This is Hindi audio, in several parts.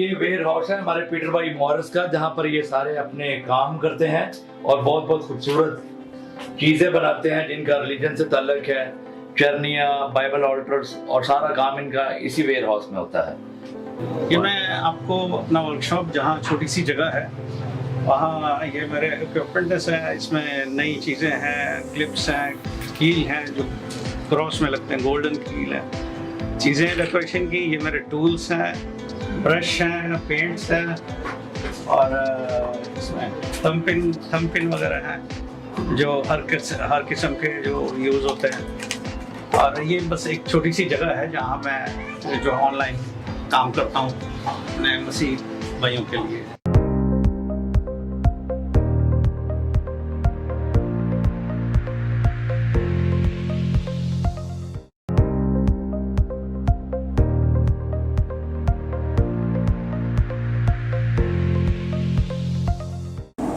ये वेयर हाउस है हमारे पीटर भाई मॉरिस का, जहाँ पर ये सारे अपने काम करते हैं और बहुत बहुत खूबसूरत चीजें बनाते हैं जिनका रिलीजन से ताल्लुक है। चरनिया, बाइबल ऑल्टर्स और सारा काम इनका इसी वेयर हाउस में होता है। ये मैं आपको अपना वर्कशॉप जहाँ छोटी सी जगह है वहाँ ये मेरे इक्विपमेंट्स है। इसमें नई चीज़ें हैं, क्लिप्स हैं, कील हैं जो क्रॉस में लगते हैं, गोल्डन कील है, चीज़ें डेकोरेशन की। ये मेरे टूल्स हैं, ब्रश हैं, पेंट्स हैं और इसमें थंब पिन वगैरह हैं जो हर किस्म के जो यूज़ होते हैं। और ये बस एक छोटी सी जगह है जहाँ मैं जो ऑनलाइन काम करता हूँ अपने मसीह भाइयों के लिए।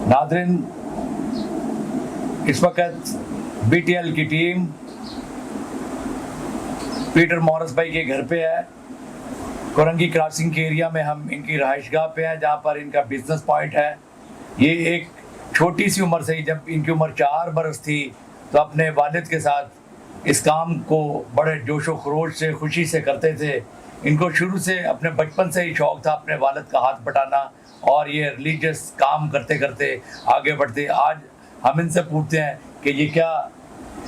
नाज़रीन, इस वक्त बीटीएल की टीम पीटर मॉरिस भाई के घर पे है। कोरंगी क्रॉसिंग के एरिया में हम इनकी रहायशगाह पे हैं जहाँ पर इनका बिजनेस पॉइंट है। ये एक छोटी सी उम्र से ही, जब इनकी उम्र 4 बरस थी, तो अपने वालिद के साथ इस काम को बड़े जोशो खरोश से, खुशी से करते थे। इनको शुरू से अपने बचपन से ही शौक़ था अपने वालिद का हाथ बटाना और ये रिलीजियस काम करते करते आगे बढ़ते। आज हम इनसे पूछते हैं कि ये क्या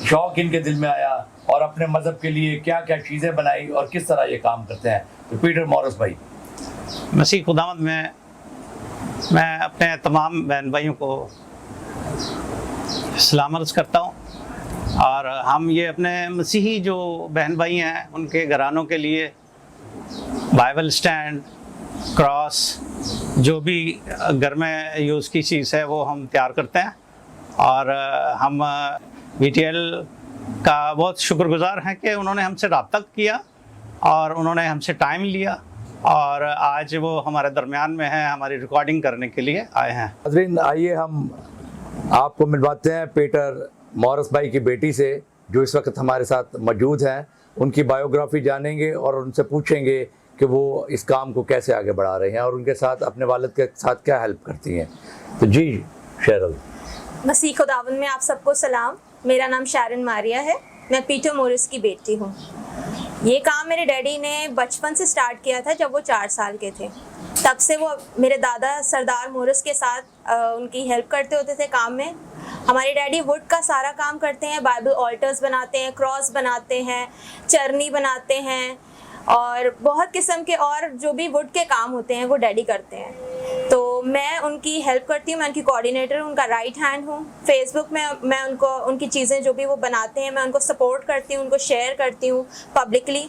शौक़ इनके दिल में आया और अपने मज़हब के लिए क्या क्या चीज़ें बनाई और किस तरह ये काम करते हैं। तो पीटर मॉरिस भाई। मसीह खुदावंद में मैं अपने तमाम बहन भाइयों को सलाम अर्ज़ करता हूँ और हम ये अपने मसीही जो बहन भाई हैं उनके घरानों के लिए बाइबल स्टैंड, क्रॉस, जो भी घर में यूज़ की चीज़ है वो हम तैयार करते हैं। और हम बीटीएल का बहुत शुक्रगुजार हैं कि उन्होंने हमसे रब्ता किया और उन्होंने हमसे टाइम लिया और आज वो हमारे दरमियान में हैं, हमारी रिकॉर्डिंग करने के लिए आए हैं। नाज़रीन, आइए हम आपको मिलवाते हैं पीटर मॉरिस भाई की बेटी से जो इस वक्त हमारे साथ मौजूद हैं। उनकी बायोग्राफी जानेंगे और उनसे पूछेंगे कि वो इस काम को कैसे आगे बढ़ा रहे हैं और उनके साथ अपने वालिद के साथ क्या हेल्प करती हैं। तो जी शेरल। मसीह खुदावंद में आप सबको सलाम। मेरा नाम शैरन मारिया है, मैं पीटर मॉरिस की बेटी हूँ। ये काम मेरे डैडी ने बचपन से स्टार्ट किया था जब वो 4 साल के थे। तब से वो मेरे दादा सरदार मॉरिस के साथ उनकी हेल्प करते होते थे काम में। हमारे डैडी वुड का सारा काम करते हैं, बाइबल ऑल्टर्स बनाते हैं, क्रॉस बनाते हैं, चरनी बनाते हैं और बहुत किस्म के और जो भी वुड के काम होते हैं वो डैडी करते हैं। तो मैं उनकी हेल्प करती हूँ, मैं उनकी कोऑर्डिनेटर हूँ, उनका राइट हैंड हूँ। फेसबुक में मैं उनको उनकी चीज़ें जो भी वो बनाते हैं मैं उनको सपोर्ट करती हूँ, उनको शेयर करती हूँ पब्लिकली।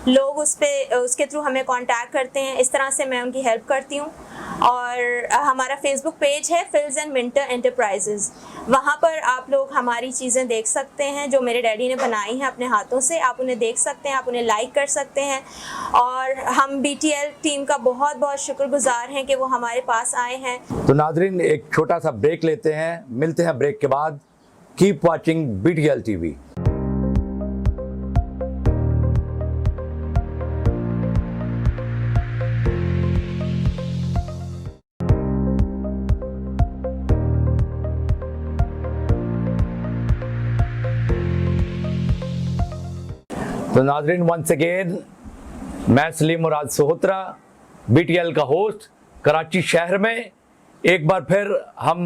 लोग उसके थ्रू हमें कांटेक्ट करते हैं, इस तरह से मैं उनकी हेल्प करती हूँ। और हमारा फेसबुक पेज है फिल्स एंड मिंटर एंटरप्राइजेज़, वहाँ पर आप लोग हमारी चीज़ें देख सकते हैं जो मेरे डैडी ने बनाई हैं अपने हाथों से। आप उन्हें देख सकते हैं, आप उन्हें लाइक कर सकते हैं। और हम बीटीएल टीम का बहुत बहुत शुक्रगुजार हैं कि वो हमारे पास आए हैं। तो नाज़रीन, एक छोटा सा ब्रेक लेते हैं, मिलते हैं ब्रेक के बाद। Keep watching BTL TV. तो नाज़रीन, वंस अगेन मैं सलीम मुराद सोहत्रा, बीटीएल का होस्ट कराची शहर में। एक बार फिर हम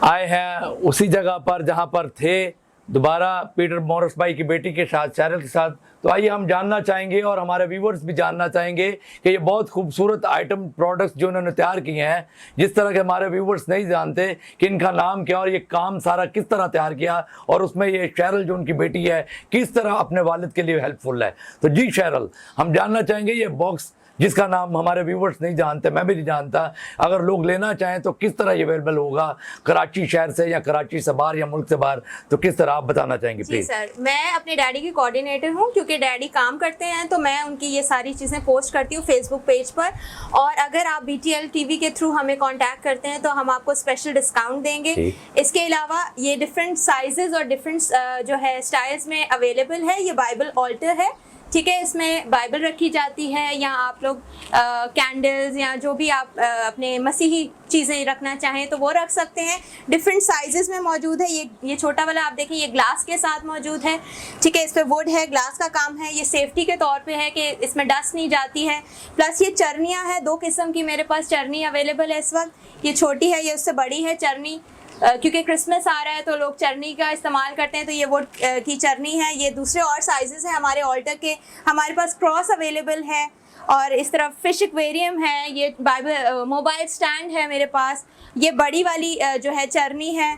आए हैं उसी जगह पर जहां पर थे दोबारा पीटर मॉरिस भाई की बेटी के साथ, शैरल के साथ। तो आइए हम जानना चाहेंगे और हमारे व्यूवर्स भी जानना चाहेंगे कि ये बहुत खूबसूरत आइटम प्रोडक्ट्स जो उन्होंने तैयार किए हैं, जिस तरह के हमारे व्यूवर्स नहीं जानते कि इनका नाम क्या और ये काम सारा किस तरह तैयार किया और उसमें ये शैरल जो उनकी बेटी है किस तरह अपने वालिद के लिए हेल्पफुल है। तो जी शैरल, हम जानना चाहेंगे ये बॉक्स जिसका नाम हमारे व्यूवर्स नहीं जानते, मैं भी नहीं जानता, अगर लोग लेना चाहें तो किस तरह ये अवेलेबल होगा कराची शहर से या कराची से बाहर या मुल्क से बाहर, तो किस तरह आप बताना चाहेंगे प्लीज। सर, मैं अपने डैडी की कोऑर्डिनेटर हूँ, क्योंकि डैडी काम करते हैं तो मैं उनकी ये सारी चीज़ें पोस्ट करती हूँ फेसबुक पेज पर। और अगर आप बीटीएल टीवी के थ्रू हमें कॉन्टैक्ट करते हैं तो हम आपको स्पेशल डिस्काउंट देंगे। इसके अलावा ये डिफरेंट साइजेस और डिफरेंट जो है स्टाइल्स में अवेलेबल है। ये बाइबल ऑल्टर है, ठीक है। इसमें बाइबल रखी जाती है, या आप लोग कैंडल्स या जो भी आप अपने मसीही चीज़ें रखना चाहें तो वो रख सकते हैं। डिफरेंट साइजेस में मौजूद है। ये छोटा वाला आप देखें, ये ग्लास के साथ मौजूद है, ठीक है। इस पर वुड है, ग्लास का काम है। ये सेफ्टी के तौर पे है कि इसमें डस्ट नहीं जाती है। प्लस ये चरनियाँ हैं, 2 किस्म की मेरे पास चरनी अवेलेबल है इस वक्त। ये छोटी है, ये उससे बड़ी है चरनी, क्योंकि क्रिसमस आ रहा है तो लोग चरनी का इस्तेमाल करते हैं, तो ये वुड की चरनी है। ये दूसरे और साइजेस हैं हमारे ऑल्टर के। हमारे पास क्रॉस अवेलेबल है, और इस तरफ फिश एक्वेरियम है। ये बाइबल मोबाइल स्टैंड है मेरे पास। ये बड़ी वाली जो है चरनी है,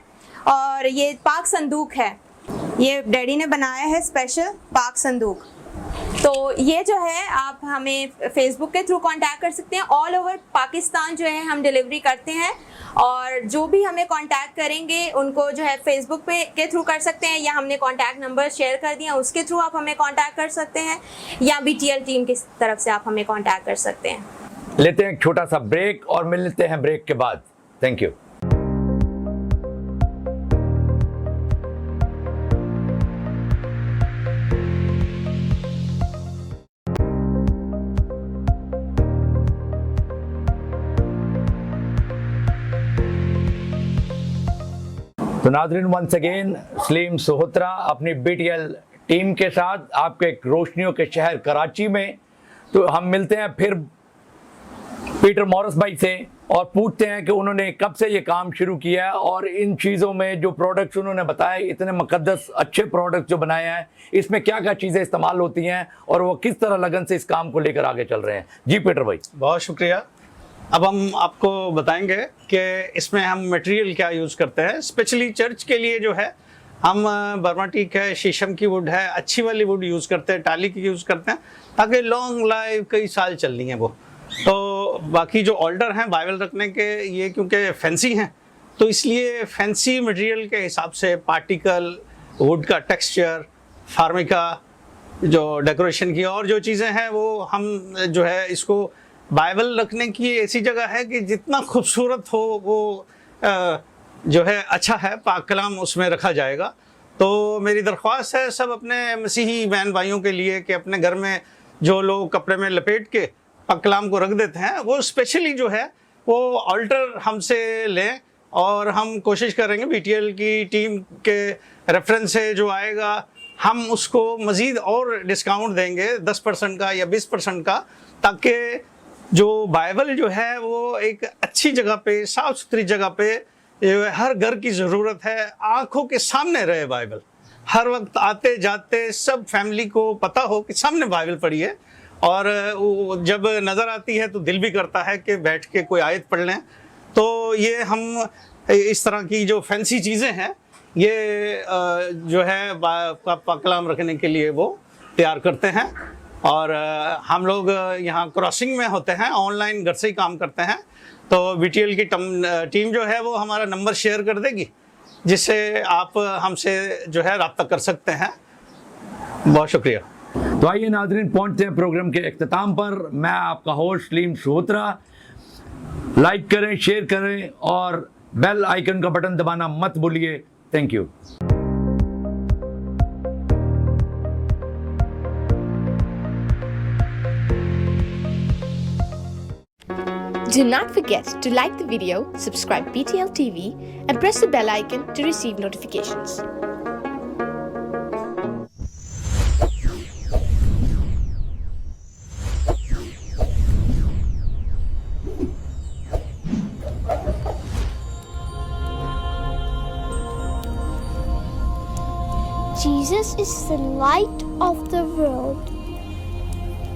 और ये पाक संदूक है। ये डैडी ने बनाया है स्पेशल पाक संदूक। तो ये जो है आप हमें फेसबुक के थ्रू कांटेक्ट कर सकते हैं। ऑल ओवर पाकिस्तान जो है हम डिलीवरी करते हैं, और जो भी हमें कांटेक्ट करेंगे उनको जो है फेसबुक पे के थ्रू कर सकते हैं, या हमने कांटेक्ट नंबर शेयर कर दिया उसके थ्रू आप हमें कांटेक्ट कर सकते हैं, या BTL टीम की तरफ से आप हमें कांटेक्ट कर सकते हैं। लेते हैं एक छोटा सा ब्रेक और मिलते हैं ब्रेक के बाद। Thank you. तो नाज़रीन, वंस अगेन सलीम सोहत्रा अपनी BTL टीम के साथ आपके एक रोशनियों के शहर कराची में। तो हम मिलते हैं फिर पीटर मॉरिस भाई से और पूछते हैं कि उन्होंने कब से ये काम शुरू किया है, और इन चीज़ों में जो प्रोडक्ट्स उन्होंने बताए, इतने मुकद्दस अच्छे प्रोडक्ट्स जो बनाए हैं, इसमें क्या क्या चीज़ें इस्तेमाल होती हैं और वो किस तरह लगन से इस काम को लेकर आगे चल रहे हैं। जी पीटर भाई। बहुत शुक्रिया। अब हम आपको बताएंगे कि इसमें हम मटेरियल क्या यूज़ करते हैं। स्पेशली चर्च के लिए जो है हम बर्मा टीक है, शीशम की वुड है, अच्छी वाली वुड यूज़ करते हैं, टाली की यूज़ करते हैं, ताकि लॉन्ग लाइफ कई साल चलनी है वो। तो बाकी जो ऑल्टर हैं बाइबल रखने के, ये क्योंकि फैंसी हैं तो इसलिए फैंसी मटेरियल के हिसाब से पार्टिकल, वुड का टेक्सचर, फार्मिका, जो डेकोरेशन की और जो चीज़ें हैं वो हम जो है इसको बाइबल रखने की ऐसी जगह है कि जितना खूबसूरत हो वो जो है अच्छा है, पाक कलाम उसमें रखा जाएगा। तो मेरी दरख्वास्त है सब अपने मसीही बहन भाइयों के लिए कि अपने घर में जो लोग कपड़े में लपेट के पाक कलाम को रख देते हैं, वो स्पेशली जो है वो ऑल्टर हमसे लें, और हम कोशिश करेंगे BTL की टीम के रेफरेंस से जो आएगा हम उसको मज़ीद और डिस्काउंट देंगे 10% का या 20% का, ताकि जो बाइबल जो है वो एक अच्छी जगह पे, साफ़ सुथरी जगह पे, हर घर की ज़रूरत है, आँखों के सामने रहे बाइबल, हर वक्त आते जाते सब फैमिली को पता हो कि सामने बाइबल पढ़ी है, और जब नज़र आती है तो दिल भी करता है कि बैठ के कोई आयत पढ़ लें। तो ये हम इस तरह की जो फैंसी चीज़ें हैं ये जो है कलाम रखने के लिए वो तैयार करते हैं, और हम लोग यहाँ क्रॉसिंग में होते हैं, ऑनलाइन घर से ही काम करते हैं। तो BTL की टीम जो है वो हमारा नंबर शेयर कर देगी, जिससे आप हमसे जो है रब्ता कर सकते हैं। बहुत शुक्रिया। तो आइए नाज़रीन, पहुंचते हैं प्रोग्राम के इख्तिताम पर। मैं आपका होस्ट सलीम सोहत्रा। लाइक करें, शेयर करें और बेल आइकन का बटन दबाना मत भूलिए। Thank you. Do not forget to like the video, subscribe BTL TV, and press the bell icon to receive notifications. Jesus is the light of the world.